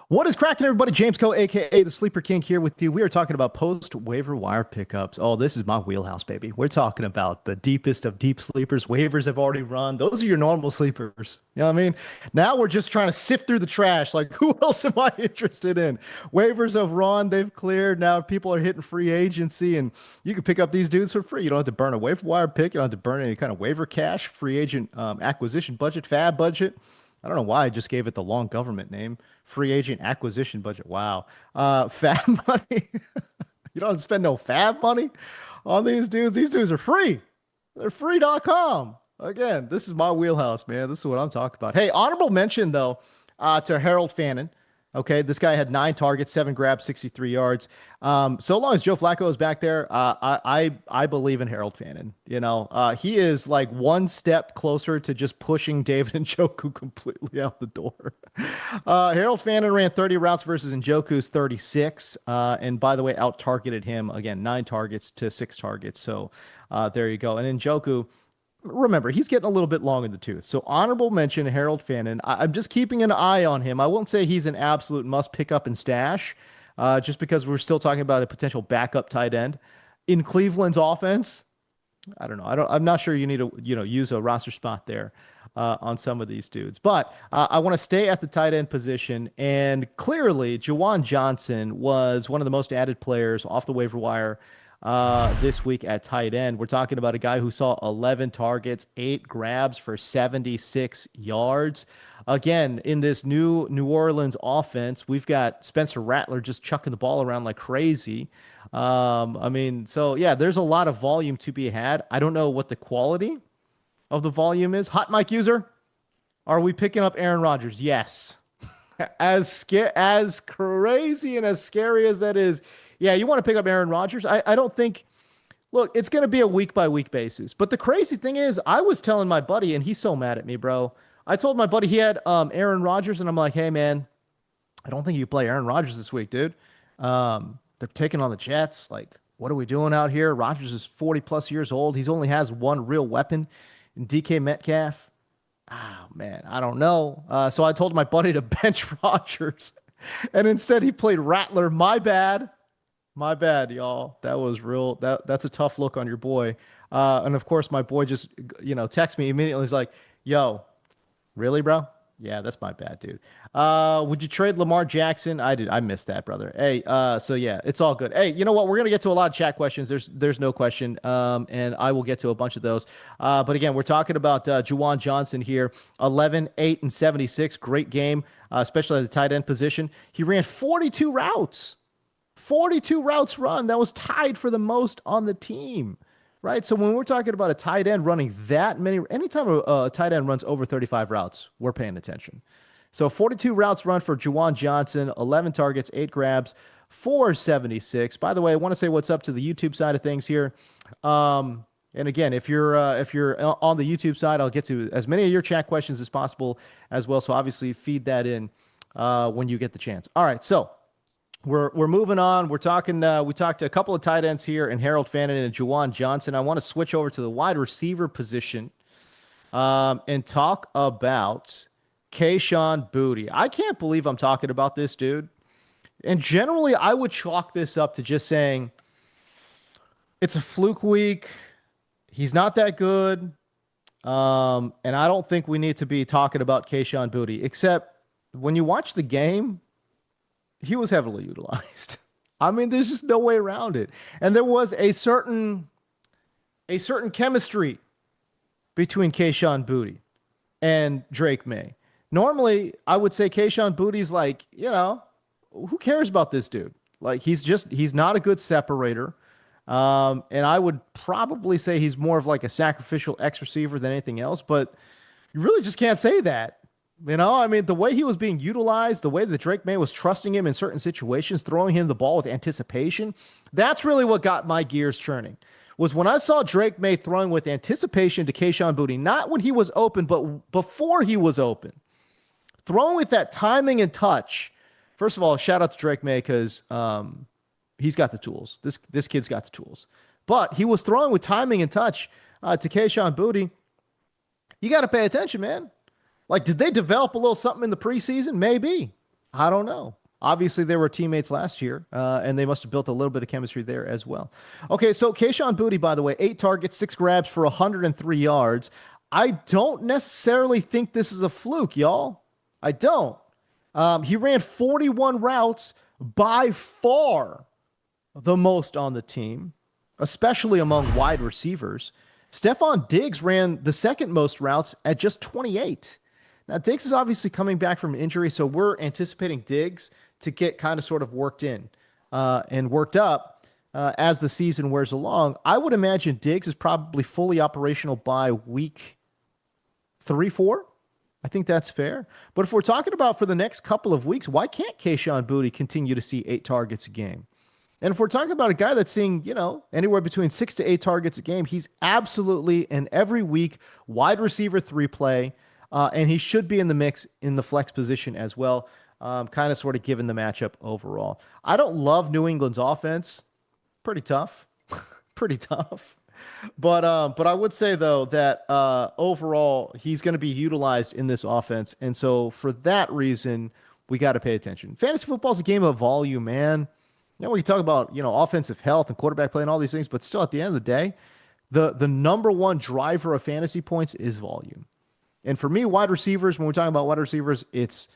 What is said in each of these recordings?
What is cracking, everybody? James Coe, aka the Sleeper King, here with you. We are talking about post waiver wire pickups. Oh, this is my wheelhouse, baby. We're talking about the deepest of deep sleepers. Waivers have already run. Those are your normal sleepers. You know what I mean? Now we're just trying to sift through the trash. Like, who else am I interested in? Waivers have run. They've cleared. Now people are hitting free agency, and you can pick up these dudes for free. You don't have to burn a waiver wire pick. You don't have to burn any kind of waiver cash, free agent acquisition budget, fab budget. I don't know why I just gave it the long government name. Free agent acquisition budget. Wow. Fab money. You don't spend no fab money on these dudes. These dudes are free. They're free.com. Again, this is my wheelhouse, man. This is what I'm talking about. Hey, honorable mention, though, to Harold Fannin. Okay, this guy had 9 targets, 7 grabs, 63 yards. So long as Joe Flacco is back there, I believe in Harold Fannin. He is like one step closer to just pushing David Njoku completely out the door. Harold Fannin ran 30 routes versus Njoku's 36, and by the way, out targeted him again, 9 targets to 6 targets. So there you go. And Njoku. Remember, he's getting a little bit long in the tooth. So honorable mention, Harold Fannin. I'm just keeping an eye on him. I won't say he's an absolute must pick up and stash, just because we're still talking about a potential backup tight end in Cleveland's offense. I don't know. I'm not sure you need to use a roster spot there on some of these dudes. But I want to stay at the tight end position, and clearly, Juwan Johnson was one of the most added players off the waiver wire this week at tight end. We're talking about a guy who saw 11 targets, 8 grabs for 76 yards. Again, in this new New Orleans offense, we've got Spencer Rattler just chucking the ball around like crazy. So yeah, there's a lot of volume to be had. I don't know what the quality of the volume is. Hot mic user, are we picking up Aaron Rodgers? Yes. As crazy and as scary as that is, yeah, you want to pick up Aaron Rodgers? I don't think. Look, it's going to be a week by week basis. But the crazy thing is, I was telling my buddy, and he's so mad at me, bro. I told my buddy he had Aaron Rodgers, and I'm like, hey man, I don't think you play Aaron Rodgers this week, dude. They're taking on the Jets. Like, what are we doing out here? Rodgers is 40 plus years old. He's only has one real weapon in DK Metcalf. Oh man, I don't know. So I told my buddy to bench Rodgers, and instead he played Rattler. My bad. My bad, y'all. That was real. That's a tough look on your boy. And of course, my boy just, texts me immediately. He's like, yo, really, bro? Yeah, that's my bad, dude. Would you trade Lamar Jackson? I did. I missed that, brother. Hey, so yeah, it's all good. Hey, you know what? We're gonna get to a lot of chat questions. There's no question. And I will get to a bunch of those. But again, we're talking about Juwan Johnson here. 11, 8, and 76. Great game, especially at the tight end position. He ran 42 routes. 42 routes run. That was tied for the most on the team, right? So when we're talking about a tight end running that many, anytime a tight end runs over 35 routes, we're paying attention. So 42 routes run for Juwan Johnson, 11 targets, 8 grabs, 476. By the way, I want to say what's up to the YouTube side of things here. And again, if you're on the YouTube side, I'll get to as many of your chat questions as possible as well. So obviously feed that in when you get the chance. All right, so we're moving on. We're talking. We talked to a couple of tight ends here, and Harold Fannin and Juwan Johnson. I want to switch over to the wide receiver position, and talk about Kayshon Boutte. I can't believe I'm talking about this dude. And generally, I would chalk this up to just saying it's a fluke week. He's not that good, and I don't think we need to be talking about Kayshon Boutte. Except when you watch the game, he was heavily utilized. I mean, there's just no way around it. And there was a certain chemistry between Kayshon Boutte and Drake May. Normally, I would say Kayshon Boutte's like, who cares about this dude? Like, he's not a good separator. And I would probably say he's more of like a sacrificial X receiver than anything else, but you really just can't say that. I mean, the way he was being utilized, the way that Drake May was trusting him in certain situations, throwing him the ball with anticipation, that's really what got my gears churning. Was when I saw Drake May throwing with anticipation to Kayshon Boutte, not when he was open, but before he was open. Throwing with that timing and touch. First of all, shout out to Drake May because he's got the tools. This kid's got the tools. But he was throwing with timing and touch to Kayshon Boutte. You got to pay attention, man. Like, did they develop a little something in the preseason? Maybe. I don't know. Obviously, they were teammates last year, and they must have built a little bit of chemistry there as well. Okay, so Kayshon Boutte, by the way, 8 targets, 6 grabs for 103 yards. I don't necessarily think this is a fluke, y'all. I don't. He ran 41 routes, by far the most on the team, especially among wide receivers. Stephon Diggs ran the second most routes at just 28. Now, Diggs is obviously coming back from injury, so we're anticipating Diggs to get kind of sort of worked in and worked up as the season wears along. I would imagine Diggs is probably fully operational by week 3, 4. I think that's fair. But if we're talking about for the next couple of weeks, why can't Kayshon Boutte continue to see 8 targets a game? And if we're talking about a guy that's seeing, anywhere between 6 to 8 targets a game, he's absolutely an every week wide receiver 3 play. And he should be in the mix in the flex position as well, kind of sort of given the matchup overall. I don't love New England's offense. Pretty tough. Pretty tough. But I would say though that overall he's going to be utilized in this offense, and so for that reason we got to pay attention. Fantasy football is a game of volume, man. We can talk about offensive health and quarterback play and all these things, but still at the end of the day, the number one driver of fantasy points is volume. And for me, wide receivers, when we're talking about wide receivers, it's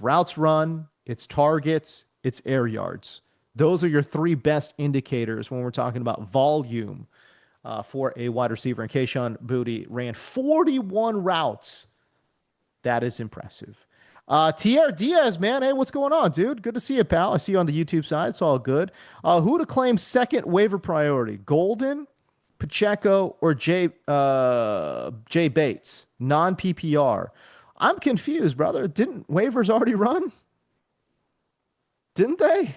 routes run, it's targets, it's air yards. Those are your 3 best indicators when we're talking about volume for a wide receiver. And Kayshon Boutte ran 41 routes. That is impressive. Tier Diaz, man. Hey, what's going on, dude? Good to see you, pal. I see you on the YouTube side. It's all good. Who to claim second waiver priority? Golden, Pacheco, or Jay Bates? Non PPR. I'm confused, brother. Didn't waivers already run? Didn't they?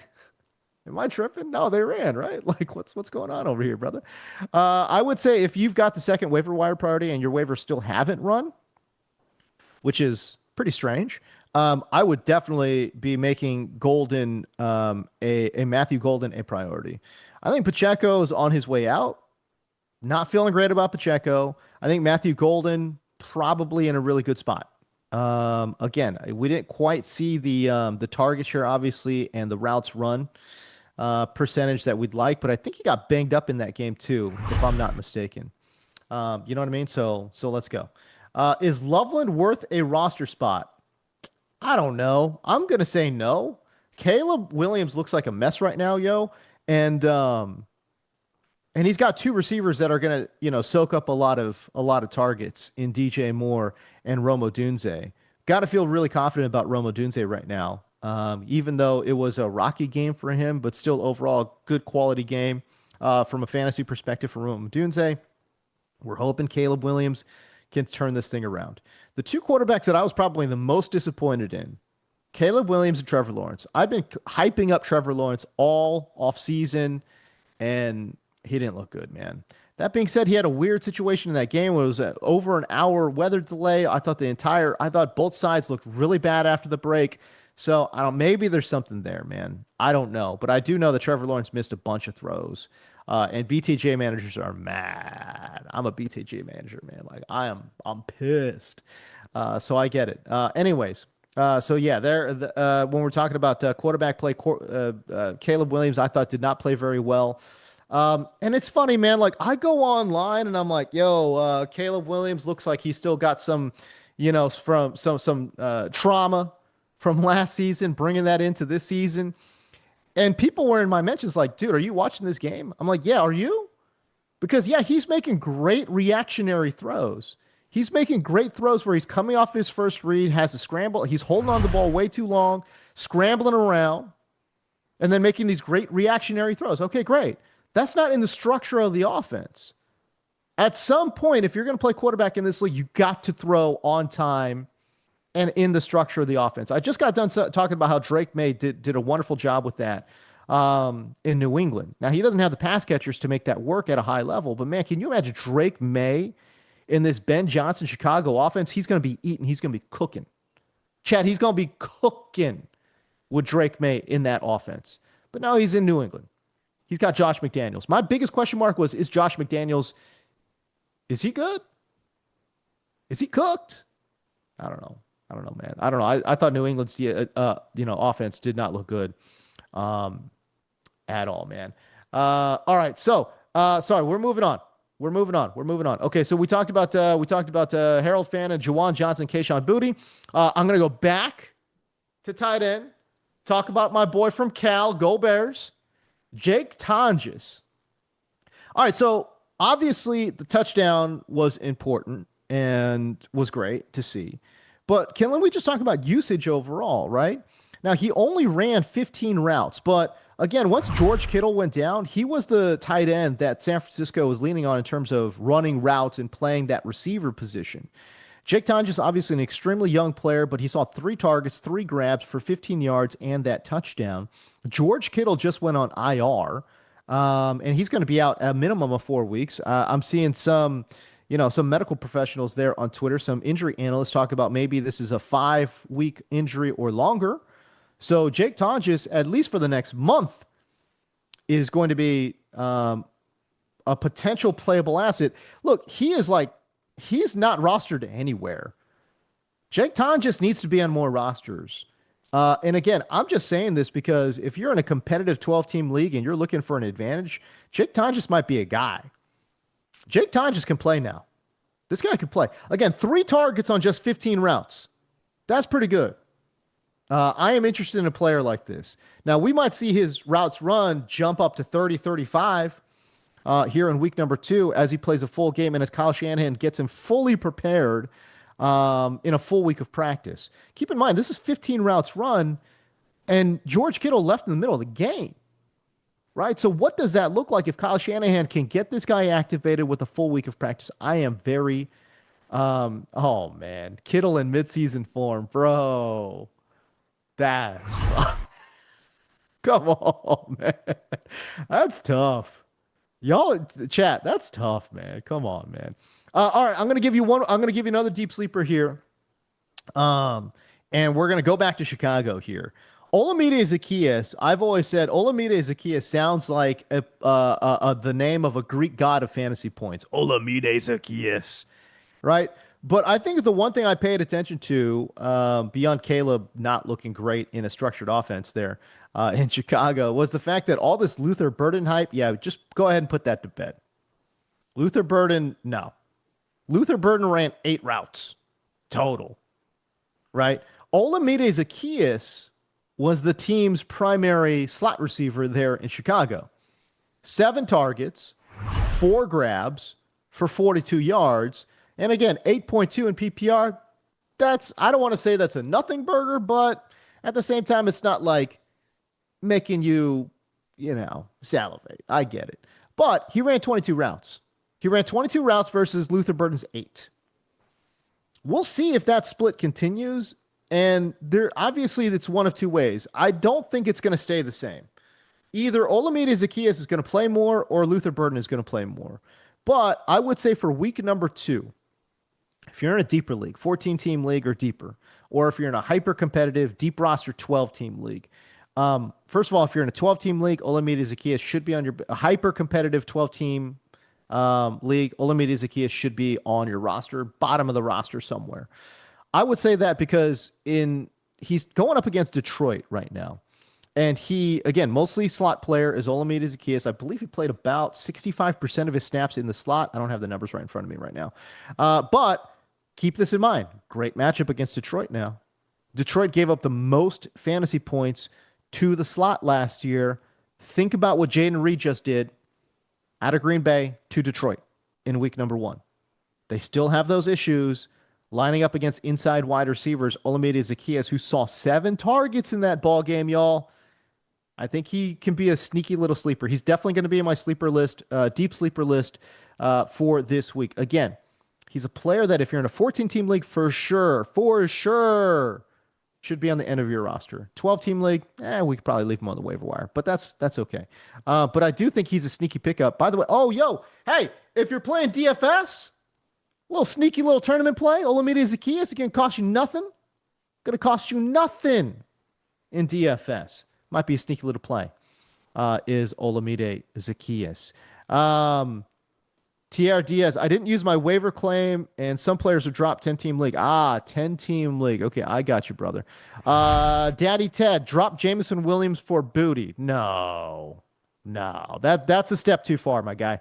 Am I tripping? No, they ran, right? Like, what's going on over here, brother? I would say if you've got the second waiver wire priority and your waivers still haven't run, which is pretty strange, I would definitely be making Golden, a Matthew Golden, a priority. I think Pacheco is on his way out. Not feeling great about Pacheco. I think Matthew Golden probably in a really good spot. Again, we didn't quite see the target share, obviously, and the routes run percentage that we'd like, but I think he got banged up in that game too, if I'm not mistaken. You know what I mean? So let's go. Is Loveland worth a roster spot? I don't know. I'm gonna say no. Caleb Williams looks like a mess right now, yo, and he's got 2 receivers that are gonna soak up a lot of targets in DJ Moore and Rome Odunze. Got to feel really confident about Rome Odunze right now. Even though it was a rocky game for him, but still overall good quality game from a fantasy perspective for Rome Odunze. We're hoping Caleb Williams can turn this thing around. The 2 quarterbacks that I was probably the most disappointed in, Caleb Williams and Trevor Lawrence. I've been hyping up Trevor Lawrence all off season, and he didn't look good, man. That being said, he had a weird situation in that game where it was over an hour weather delay. I thought both sides looked really bad after the break. So maybe there's something there, man. I don't know, but I do know that Trevor Lawrence missed a bunch of throws. And BTJ managers are mad. I'm a BTJ manager, man. Like I'm pissed. So I get it. Anyways, so yeah, when we're talking about quarterback play, Caleb Williams, I thought did not play very well. And it's funny, man. Like I go online and I'm like, yo, Caleb Williams looks like he's still got some, from some trauma from last season, bringing that into this season. And people were in my mentions like, dude, are you watching this game? I'm like, yeah, are you? Because, yeah, he's making great reactionary throws. He's making great throws where he's coming off his first read, has a scramble. He's holding on the ball way too long, scrambling around, and then making these great reactionary throws. Okay, great. That's not in the structure of the offense. At some point, if you're going to play quarterback in this league, you got to throw on time and in the structure of the offense. I just got done talking about how Drake May did a wonderful job with that in New England. Now, he doesn't have the pass catchers to make that work at a high level, but man, can you imagine Drake May in this Ben Johnson Chicago offense? He's going to be eating. He's going to be cooking. Chad, he's going to be cooking with Drake May in that offense. But now he's in New England. He's got Josh McDaniels. My biggest question mark was, is Josh McDaniels, is he good? Is he cooked? I don't know. I don't know, man. I don't know. I thought New England's offense did not look good at all, man. All right, so sorry, we're moving on. We're moving on. Okay, so we talked about Harold Fana, Jawan Johnson, Kayshon Boutte. I'm gonna go back to tight end. Talk about my boy from Cal, Go Bears, Jake Tonges. All right, so obviously the touchdown was important and was great to see. But can we just talk about usage overall, right? Now, he only ran 15 routes, but again, once George Kittle went down, he was the tight end that San Francisco was leaning on in terms of running routes and playing that receiver position. Jake Tonges is obviously an extremely young player, but he saw 3 targets, 3 grabs for 15 yards and that touchdown. George Kittle just went on IR, and he's going to be out a minimum of 4 weeks. I'm seeing some medical professionals there on Twitter, some injury analysts talk about maybe this is a 5-week injury or longer. So Jake Tonges, at least for the next month, is going to be a potential playable asset. Look, he's not rostered anywhere. Jake Tonges needs to be on more rosters. And again, I'm just saying this because if you're in a competitive 12-team league and you're looking for an advantage, Jake Tonges might be a guy. Jake Tonges can play now. This guy can play. Again, 3 targets on just 15 routes. That's pretty good. I am interested in a player like this. Now, we might see his routes run jump up to 30, 35 here in week number 2 as he plays a full game and as Kyle Shanahan gets him fully prepared in a full week of practice. Keep in mind, this is 15 routes run, and George Kittle left in the middle of the game, right? So what does that look like if Kyle Shanahan can get this guy activated with a full week of practice? I am very, oh, man. Kittle in midseason form, bro. That's come on, man. That's tough. Y'all chat, that's tough, man. Come on, man. All right, I'm gonna give you another deep sleeper here. And we're gonna go back to Chicago here. Olamide Zaccheaus, I've always said Olamide Zaccheaus sounds like the name of a Greek god of fantasy points. Olamide Zaccheaus, right? But I think the one thing I paid attention to, beyond Caleb not looking great in a structured offense there in Chicago, was the fact that all this Luther Burden hype, yeah, just go ahead and put that to bed. Luther Burden, no. Luther Burden ran 8 routes total, right? Olamide Zaccheaus was the team's primary slot receiver there in Chicago. 7 targets, 4 grabs for 42 yards. And again, 8.2 in PPR. I don't want to say that's a nothing burger, but at the same time, it's not like making you, salivate. I get it. But he ran 22 routes. He ran 22 routes versus Luther Burden's 8. We'll see if that split continues. And obviously, it's one of 2 ways. I don't think it's going to stay the same. Either Olamide Zaccheaus is going to play more or Luther Burden is going to play more. But I would say for week number 2, if you're in a deeper league, 14-team league or deeper, or if you're in a hyper-competitive, deep roster 12-team league, first of all, if you're in a 12-team league, Olamide Zaccheaus should be on your hyper-competitive 12-team league. Olamide Zaccheaus should be on your roster, bottom of the roster somewhere. I would say that because he's going up against Detroit right now. And he, again, mostly slot player is Olamide Zaccheaus. I believe he played about 65% of his snaps in the slot. I don't have the numbers right in front of me right now. But keep this in mind. Great matchup against Detroit now. Detroit gave up the most fantasy points to the slot last year. Think about what Jaden Reed just did out of Green Bay to Detroit in week number 1. They still have those issues lining up against inside wide receivers. Olamide Zaccheaus, who saw 7 targets in that ball game, y'all. I think he can be a sneaky little sleeper. He's definitely going to be in my sleeper list, deep sleeper list for this week. Again, he's a player that if you're in a 14-team league, for sure, should be on the end of your roster. 12-team league, we could probably leave him on the waiver wire, but that's okay. But I do think he's a sneaky pickup. By the way, hey, if you're playing DFS, a little sneaky little tournament play, Olamide Zaccheaus, again, cost you nothing. Going to cost you nothing in DFS. Might be a sneaky little play, is Olamide Zaccheaus. TR Diaz, I didn't use my waiver claim, and some players are dropped 10-team league. 10-team league. Okay, I got you, brother. Daddy Ted, drop Jameson Williams for booty. No, no, that's a step too far, my guy.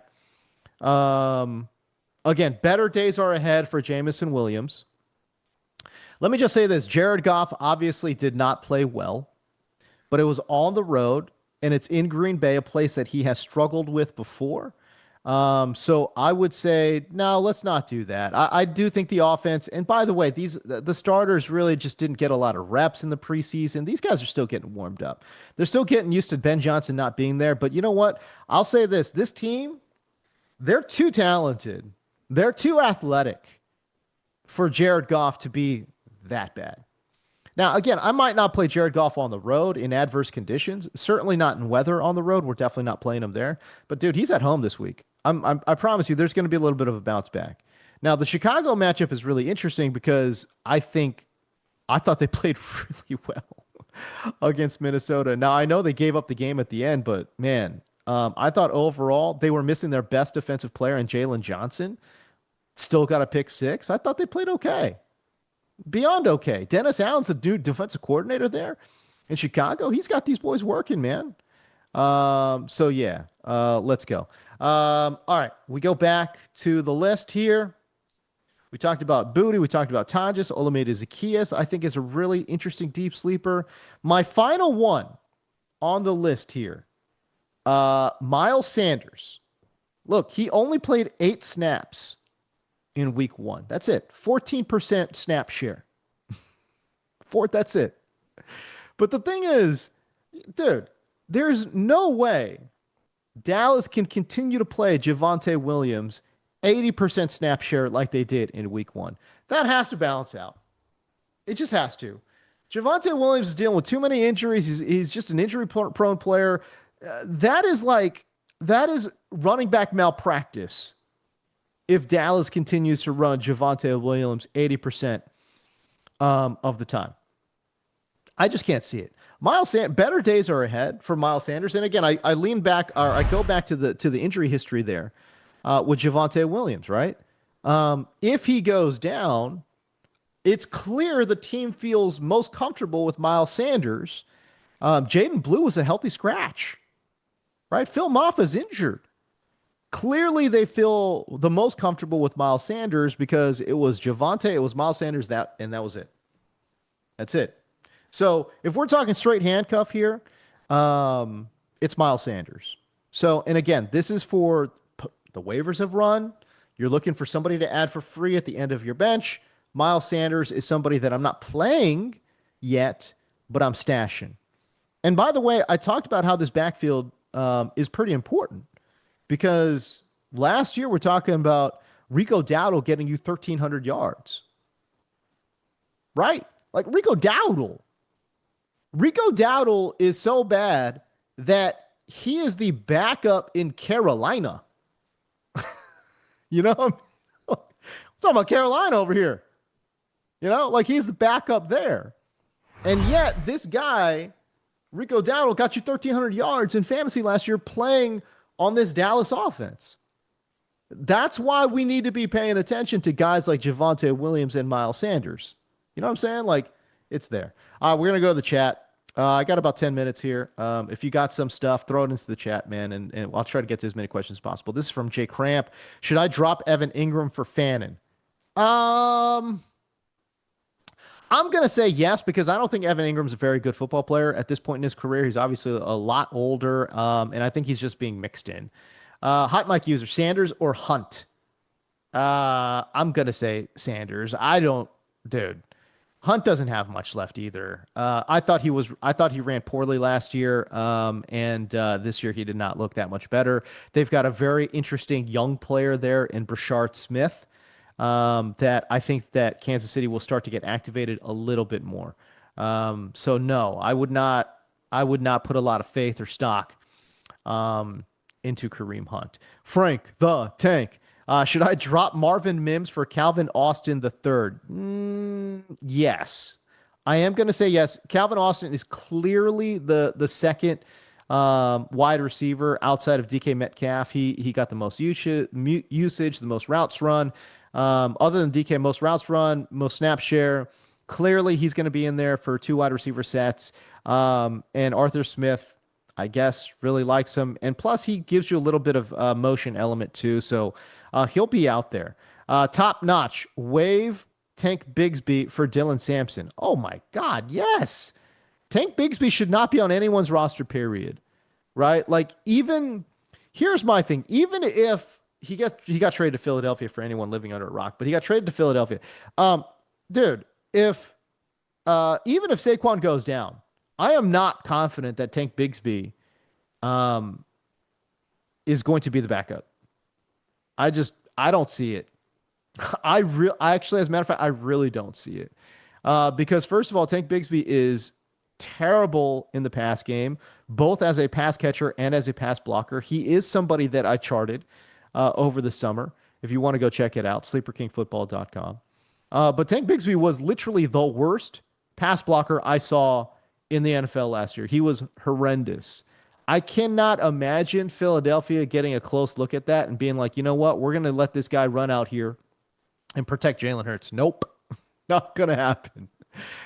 Um, Again, better days are ahead for Jameson Williams. Let me just say this: Jared Goff obviously did not play well, but it was on the road and it's in Green Bay, a place that he has struggled with before. So I would say, no, let's not do that. I do think the offense, and by the way, the starters really just didn't get a lot of reps in the preseason. These guys are still getting warmed up. They're still getting used to Ben Johnson not being there. But you know what? I'll say this team, they're too talented. They're too athletic for Jared Goff to be that bad. Now, again, I might not play Jared Goff on the road in adverse conditions. Certainly not in weather on the road. We're definitely not playing him there. But dude, he's at home this week. I promise you, there's going to be a little bit of a bounce back. Now, the Chicago matchup is really interesting because I thought they played really well against Minnesota. Now, I know they gave up the game at the end, but man, I thought overall they were missing their best defensive player in Jalen Johnson. Still got a pick six. I thought they played okay. Beyond okay. Dennis Allen's the dude defensive coordinator there in Chicago. He's got these boys working, man. So yeah, let's go. All right, we go back to the list here. We talked about Booty. We talked about Tonjes. Olamide Zaccheaus, I think, is a really interesting deep sleeper. My final one on the list here, Miles Sanders. Look, he only played 8 snaps in week 1. That's it. 14% snap share. That's it. But the thing is, dude, there's no way Dallas can continue to play Javonte Williams 80% snap share like they did in week 1. That has to balance out. It just has to. Javonte Williams is dealing with too many injuries. He's just an injury prone player. That is running back malpractice if Dallas continues to run Javonte Williams 80% of the time. I just can't see it. Better days are ahead for Miles Sanders. And again, I lean back, or I go back to the injury history there with Javonte Williams, right? If he goes down, it's clear the team feels most comfortable with Miles Sanders. Jaden Blue was a healthy scratch, right? Phil Maffa's injured. Clearly, they feel the most comfortable with Miles Sanders because it was Javonte, it was Miles Sanders, and that was it. That's it. So if we're talking straight handcuff here, it's Miles Sanders. So, and again, this is for the waivers have run. You're looking for somebody to add for free at the end of your bench. Miles Sanders is somebody that I'm not playing yet, but I'm stashing. And by the way, I talked about how this backfield is pretty important. Because last year we're talking about Rico Dowdle getting you 1,300 yards. Right? Like Rico Dowdle. Rico Dowdle is so bad that he is the backup in Carolina. You know? I'm talking about Carolina over here. You know? Like he's the backup there. And yet this guy, Rico Dowdle, got you 1,300 yards in fantasy last year playing on this Dallas offense. That's why we need to be paying attention to guys like Javonte Williams and Miles Sanders. You know what I'm saying? Like, it's there. All right, we're going to go to the chat. I got about 10 minutes here. If you got some stuff, throw it into the chat, man, and I'll try to get to as many questions as possible. This is from Jay Cramp. Should I drop Evan Ingram for Fannin? I'm going to say yes, because I don't think Evan Ingram's a very good football player at this point in his career. He's obviously a lot older, and I think he's just being mixed in. Hot mic user, Sanders or Hunt? I'm going to say Sanders. Dude, Hunt doesn't have much left either. I thought he ran poorly last year, and this year he did not look that much better. They've got a very interesting young player there in Brashard Smith. That I think that Kansas City will start to get activated a little bit more. So no, I would not put a lot of faith or stock into Kareem Hunt. Frank the Tank. Should I drop Marvin Mims for Calvin Austin III? Yes. I am going to say yes. Calvin Austin is clearly the second wide receiver outside of DK Metcalf. He got the most usage, the most routes run. Other than DK, most routes run, most snap share. Clearly, he's going to be in there for two wide receiver sets. And Arthur Smith, I guess, really likes him. And plus, he gives you a little bit of motion element too. So he'll be out there. Top notch. Wave Tank Bigsby for Dylan Sampson. Oh my God, yes. Tank Bigsby should not be on anyone's roster, period. Right? Like, even here's my thing. Even if he got traded to Philadelphia for anyone living under a rock, but he got traded to Philadelphia. Um, dude, if even if Saquon goes down, I am not confident that Tank Bigsby um is going to be the backup. I don't see it. I actually, as a matter of fact, I really don't see it. Because first of all, Tank Bigsby is terrible in the pass game, both as a pass catcher and as a pass blocker. He is somebody that I charted over the summer. If you want to go check it out, sleeperkingfootball.com. But Tank Bigsby was literally the worst pass blocker I saw in the NFL last year. He was horrendous. I cannot imagine Philadelphia getting a close look at that and being like, you know what, we're going to let this guy run out here and protect Jalen Hurts. Nope, not going to happen.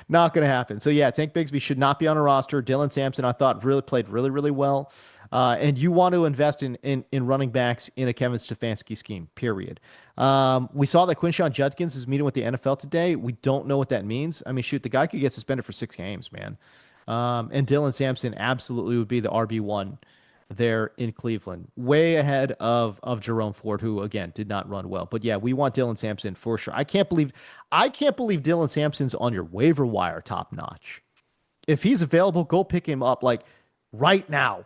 Not going to happen. So yeah, Tank Bigsby should not be on a roster. Dylan Sampson, I thought, really played really, really well. And you want to invest in running backs in a Kevin Stefanski scheme, period. We saw that Quinshawn Judkins is meeting with the NFL today. We don't know what that means. I mean, shoot, the guy could get suspended for 6 games, man. And Dylan Sampson absolutely would be the RB1 there in Cleveland, way ahead of Jerome Ford, who again did not run well. But yeah, we want Dylan Sampson for sure. I can't believe Dylan Sampson's on your waiver wire top notch. If he's available, go pick him up like right now.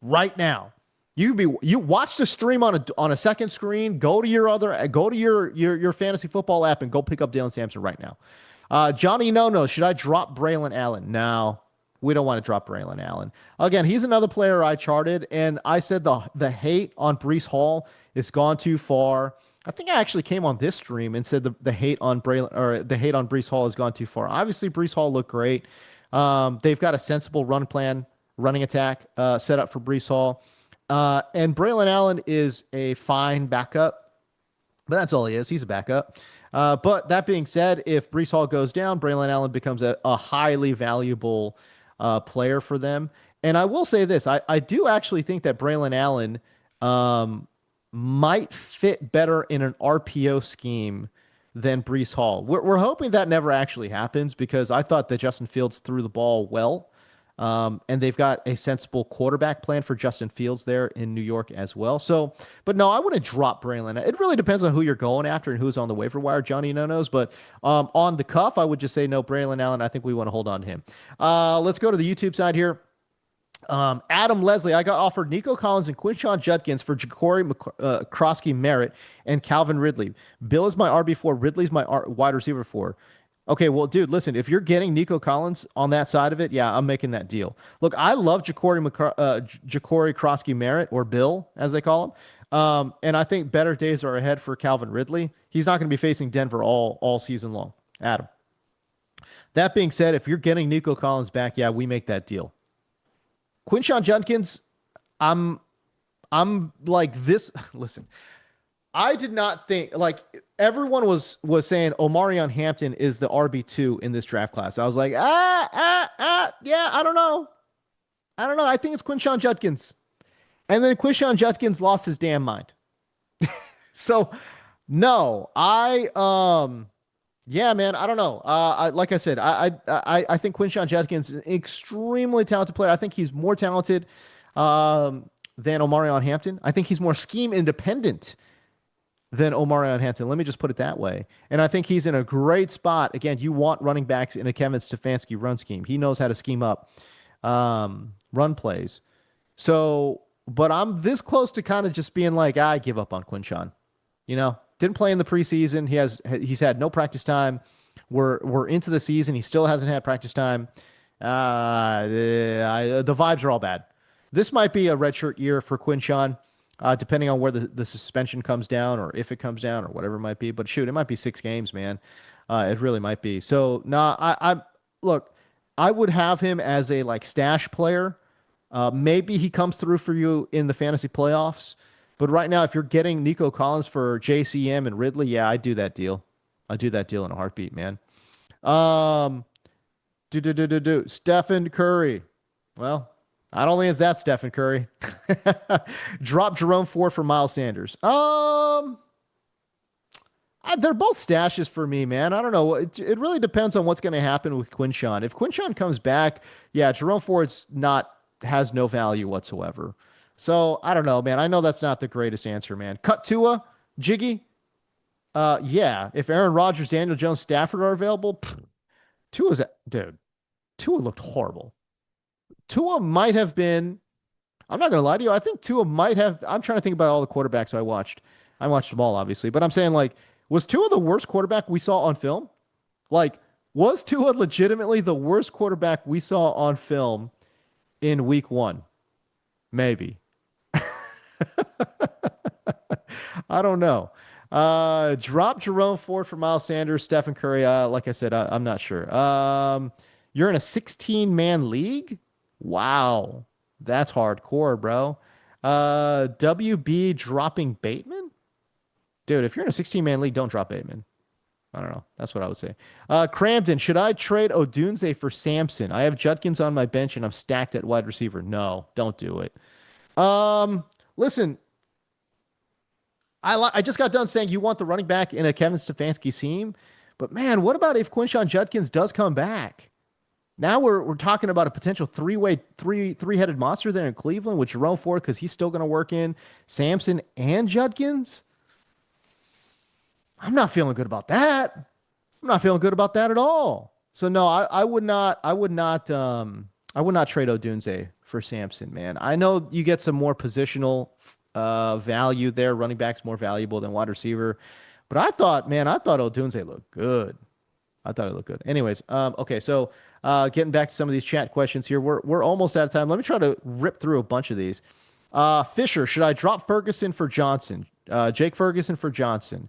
Right now. You watch the stream on a second screen, go to your fantasy football app and go pick up Dylan Sampson right now. Johnny No, should I drop Braylon Allen? No, we don't want to drop Braylon Allen. Again, he's another player I charted, and I said the hate on Breece Hall is gone too far. I think I actually came on this stream and said the hate on the hate on Breece Hall has gone too far. Obviously, Breece Hall looked great. They've got a sensible running attack set up for Breece Hall. And Braylon Allen is a fine backup, but that's all he is. He's a backup. But that being said, if Breece Hall goes down, Braylon Allen becomes a highly valuable player for them. And I will say this, I do actually think that Braylon Allen might fit better in an RPO scheme than Breece Hall. We're hoping that never actually happens because I thought that Justin Fields threw the ball well. And they've got a sensible quarterback plan for Justin Fields there in New York as well. So, but no, I wouldn't drop Braylon. It really depends on who you're going after and who's on the waiver wire. Johnny no knows, but on the cuff, I would just say no, Braylon Allen. I think we want to hold on to him. Let's go to the YouTube side here. Adam Leslie, I got offered Nico Collins and Quinshawn Judkins for Ja'Cory Krosky Merritt and Calvin Ridley. Bill is my RB4. Ridley's my wide receiver 4. Okay, well, dude, listen, if you're getting Nico Collins on that side of it, yeah, I'm making that deal. Look, I love Ja'Cory Krosky Merritt, or Bill, as they call him. And I think better days are ahead for Calvin Ridley. He's not going to be facing Denver all season long. Adam. That being said, if you're getting Nico Collins back, yeah, we make that deal. Quinshawn Judkins, I'm like this. Listen, I did not think, like, everyone was saying Omarion Hampton is the RB2 in this draft class. I was like, yeah, I don't know. I think it's Quinshawn Judkins. And then Quinshawn Judkins lost his damn mind. So, no, yeah, man, I don't know. Like I said, I think Quinshawn Judkins is an extremely talented player. I think he's more talented than Omarion Hampton. I think he's more scheme independent than Omarion Hampton. Let me just put it that way. And I think he's in a great spot. Again, you want running backs in a Kevin Stefanski run scheme. He knows how to scheme up run plays. So, but I'm this close to kind of just being like, I give up on Quinshawn. You know, didn't play in the preseason. He's had no practice time. We're into the season. He still hasn't had practice time. The vibes are all bad. This might be a redshirt year for Quinshawn. Depending on where the suspension comes down or if it comes down or whatever it might be. But shoot, it might be 6 games, man. It really might be. So, nah, look, I would have him as a like stash player Maybe he comes through for you in the fantasy playoffs. But right now, if you're getting Nico Collins for JCM and Ridley, yeah, I do that deal. I do that deal in a heartbeat, man. Um, Stephen Curry. Well, I don't think it's that Stephen Curry. Drop Jerome Ford for Miles Sanders. They're both stashes for me, man. I don't know. It really depends on what's going to happen with Quinshawn. If Quinshawn comes back, yeah, Jerome Ford's not has no value whatsoever. So I don't know, man. I know that's not the greatest answer, man. Cut Tua, Jiggy. Yeah. If Aaron Rodgers, Daniel Jones, Stafford are available, Tua's dude. Tua looked horrible. Tua might have been. I'm not gonna lie to you. I think Tua might have. I'm trying to think about all the quarterbacks I watched. I watched them all, obviously, but I'm saying like, was Tua the worst quarterback we saw on film? Like, was Tua legitimately the worst quarterback we saw on film in week one? Maybe. I don't know. Drop Jerome Ford for Miles Sanders, Stephen Curry. Like I said, I'm not sure. You're in a 16-man league? Wow. That's hardcore, bro. WB dropping Bateman? Dude, if you're in a 16-man league, don't drop Bateman. I don't know. That's what I would say. Cramden, should I trade Odunze for Samson? I have Judkins on my bench and I'm stacked at wide receiver. No, don't do it. Listen, I just got done saying you want the running back in a Kevin Stefanski scheme, but man, what about if Quinshawn Judkins does come back? Now we're talking about a potential three-headed monster there in Cleveland with Jerome Ford because he's still going to work in Samson and Judkins. I'm not feeling good about that. I'm not feeling good about that at all. So no, I would not. I would not trade Odunze for Samson, man. I know you get some more positional value there. Running back's more valuable than wide receiver, but I thought Odunze looked good. I thought it looked good. Anyways, okay, so getting back to some of these chat questions here, we're almost out of time. Let me try to rip through a bunch of these. Fisher, should I drop Ferguson for Johnson? Jake Ferguson for Johnson.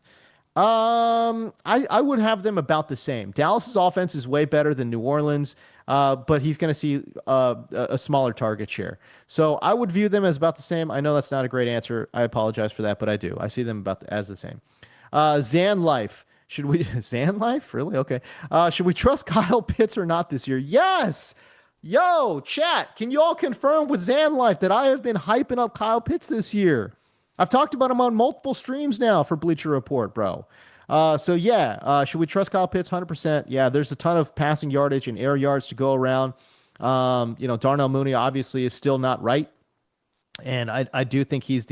I would have them about the same. Dallas's offense is way better than New Orleans, but he's going to see a smaller target share. So I would view them as about the same. I know that's not a great answer. I apologize for that, but I do. I see them as the same. Zan Life. Should we Zan Life? Really? Okay. Should we trust Kyle Pitts or not this year? Yes. Yo, chat. Can you all confirm with Zan Life that I have been hyping up Kyle Pitts this year? I've talked about him on multiple streams now for Bleacher Report, bro. So yeah, should we trust Kyle Pitts? 100%. Yeah, there's a ton of passing yardage and air yards to go around. Darnell Mooney obviously is still not right. And I do think he's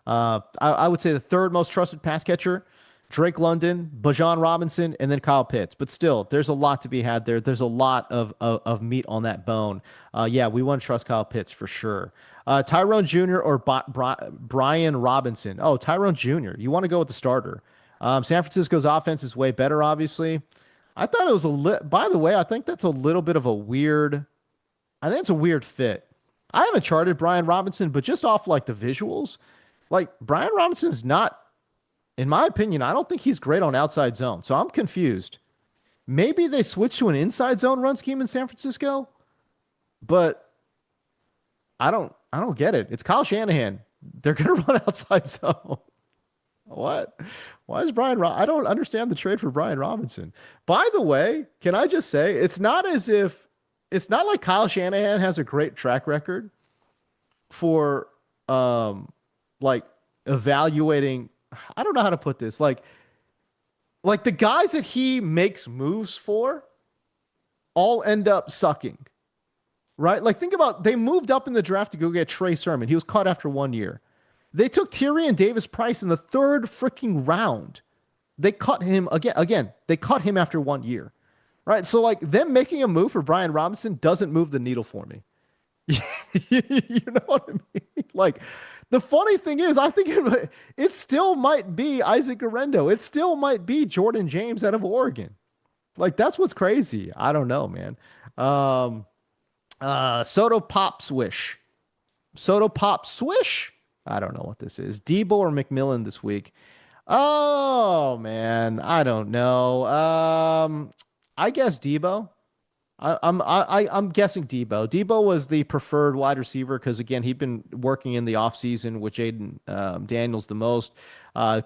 I would say the third most trusted pass catcher. Drake London, Bajan Robinson, and then Kyle Pitts. But still, there's a lot to be had there. There's a lot of meat on that bone. Yeah, we want to trust Kyle Pitts for sure. Tyrone Jr. or Brian Robinson. Oh, Tyrone Jr. You want to go with the starter. San Francisco's offense is way better, obviously. I thought it was by the way, I think that's a little bit of I think it's a weird fit. I haven't charted Brian Robinson, but just off like the visuals, like Brian Robinson's not, in my opinion, I don't think he's great on outside zone. So I'm confused. Maybe they switch to an inside zone run scheme in San Francisco, but I don't get it. It's Kyle Shanahan. They're going to run outside zone. What? Why is I don't understand the trade for Brian Robinson. By the way, can I just say it's not like Kyle Shanahan has a great track record for like evaluating. I don't know how to put this. Like the guys that he makes moves for all end up sucking. Right? Like think about they moved up in the draft to go get Trey Sermon. He was caught after 1 year. They took Tyrion Davis Price in the third freaking round. They cut him again. They cut him after 1 year. Right? So like them making a move for Brian Robinson doesn't move the needle for me. You know what I mean? Like the funny thing is, I think it still might be Isaac Guerrero. It still might be Jordan James out of Oregon. Like that's what's crazy. I don't know, man. Soto Pop Swish. Soto Pop Swish? I don't know what this is. Debo or McMillan this week? Oh man, I don't know. I guess Debo. I'm guessing Debo. Debo was the preferred wide receiver because again he'd been working in the offseason with Jaden Daniels the most.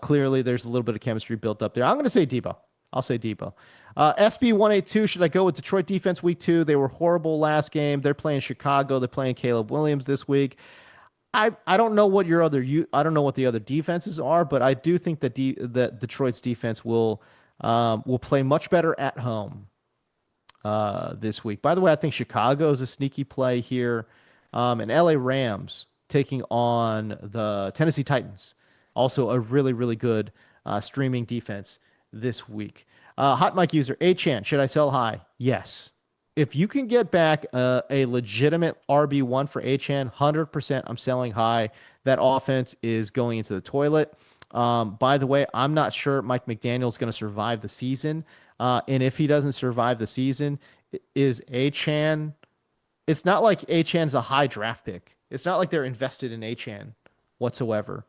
Clearly, there's a little bit of chemistry built up there. I'm going to say Debo. I'll say Debo. SB 182. Should I go with Detroit defense week 2? They were horrible last game. They're playing Chicago. They're playing Caleb Williams this week. I don't know what I don't know what the other defenses are, but I do think that Detroit's defense will play much better at home this week. By the way, I think Chicago is a sneaky play here, and LA Rams taking on the Tennessee Titans, also a really really good streaming defense this week. Hot mic user Achan, should I sell high? Yes. If you can get back a legitimate RB1 for Achan, 100% I'm selling high. That offense is going into the toilet. By the way, I'm not sure Mike McDaniel's going to survive the season. And if he doesn't survive the season, is Achan? It's not like Achan's a high draft pick. It's not like they're invested in Achan whatsoever.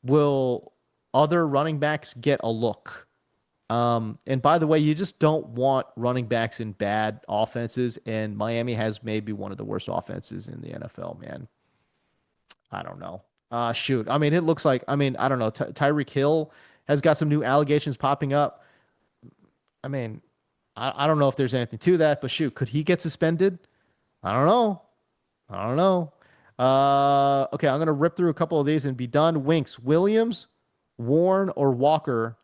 Will other running backs get a look? And by the way, you just don't want running backs in bad offenses, and Miami has maybe one of the worst offenses in the NFL, man. I don't know. Shoot. I mean, it looks like, I don't know. Tyreek Hill has got some new allegations popping up. I mean, I don't know if there's anything to that, but shoot, could he get suspended? I don't know. I don't know. Okay, I'm gonna rip through a couple of these and be done. Winks, Williams, Warren, or Walker.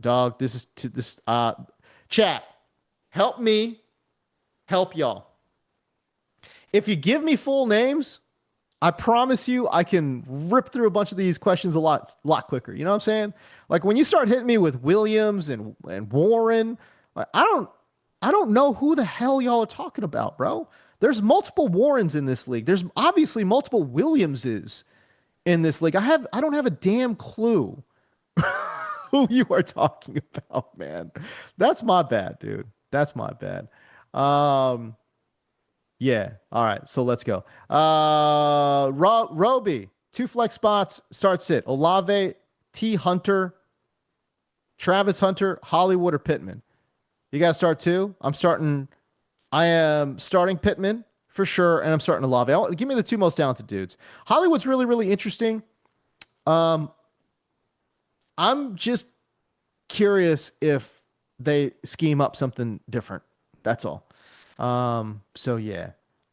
Dog, this is to this chat. Help me, help y'all. If you give me full names, I promise you I can rip through a bunch of these questions a lot quicker. You know what I'm saying? Like when you start hitting me with Williams and Warren, like, I don't know who the hell y'all are talking about, bro. There's multiple Warrens in this league. There's obviously multiple Williamses in this league. I don't have a damn clue who you are talking about, man. That's my bad, dude. That's my bad. Yeah. All right. So let's go. Roby, 2 flex spots, start sit. Olave, T Hunter, Travis Hunter, Hollywood, or Pittman. You got to start 2. I am starting Pittman for sure, and I'm starting Olave. Give me the 2 most talented dudes. Hollywood's really, really interesting. I'm just curious if they scheme up something different. That's all. So yeah.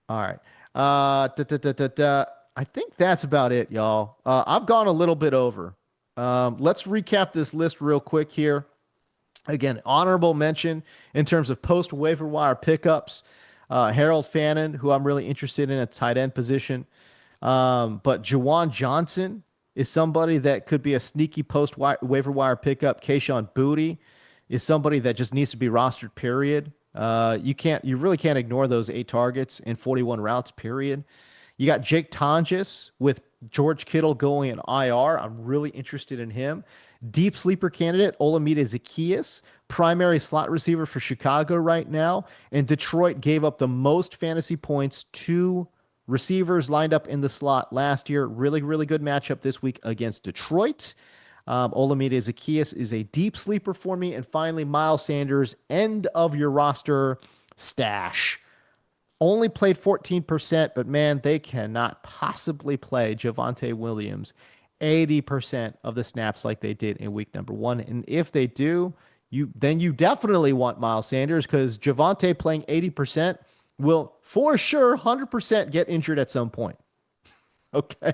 All right. I think that's about it, y'all. I've gone a little bit over. Let's recap this list real quick here. Again, honorable mention in terms of post waiver wire pickups. Harold Fannin, who I'm really interested in at tight end position. But Juwan Johnson is somebody that could be a sneaky post waiver wire pickup. Kayshon Boutte is somebody that just needs to be rostered, period. You really can't ignore those 8 targets and 41 routes, period. You got Jake Tonjes with George Kittle going in IR. I'm really interested in him. Deep sleeper candidate, Olamide Zaccheaus, primary slot receiver for Chicago right now. And Detroit gave up the most fantasy points to receivers lined up in the slot last year. Really, really good matchup this week against Detroit. Olamide Zaccheaus is a deep sleeper for me. And finally, Miles Sanders, end of your roster stash. Only played 14%, but man, they cannot possibly play Javonte Williams 80% of the snaps like they did in week number 1. And if they do, then you definitely want Miles Sanders because Javonte playing 80% will for sure 100% get injured at some point. Okay.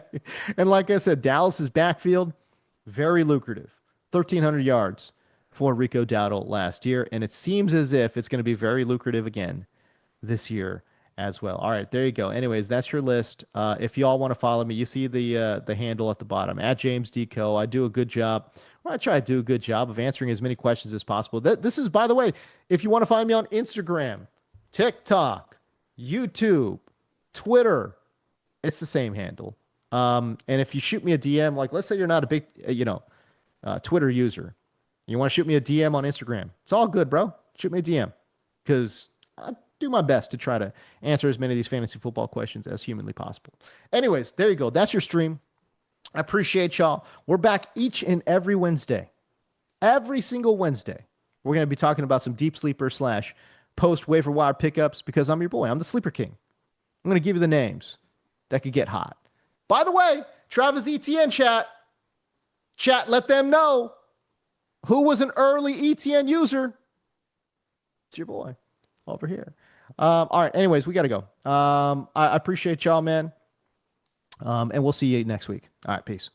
And like I said, Dallas's backfield, very lucrative. 1,300 yards for Rico Dowdle last year. And it seems as if it's going to be very lucrative again this year as well. All right, there you go. Anyways, that's your list. If you all want to follow me, you see the handle at the bottom, at James Deco. I do a good job. I try to do a good job of answering as many questions as possible. This is, by the way, if you want to find me on Instagram, TikTok, YouTube, Twitter, it's the same handle. And if you shoot me a DM, like let's say you're not a big, Twitter user, you want to shoot me a DM on Instagram, it's all good, bro. Shoot me a DM because I do my best to try to answer as many of these fantasy football questions as humanly possible. Anyways, there you go. That's your stream. I appreciate y'all. We're back each and every Wednesday. Every single Wednesday. We're going to be talking about some deep sleeper slash post waiver wire pickups because I'm your boy. I'm the sleeper king. I'm going to give you the names that could get hot. By the way, Travis Etienne chat, let them know who was an early Etienne user. It's your boy over here. All right. Anyways, we got to go. I appreciate y'all, man. And we'll see you next week. All right. Peace.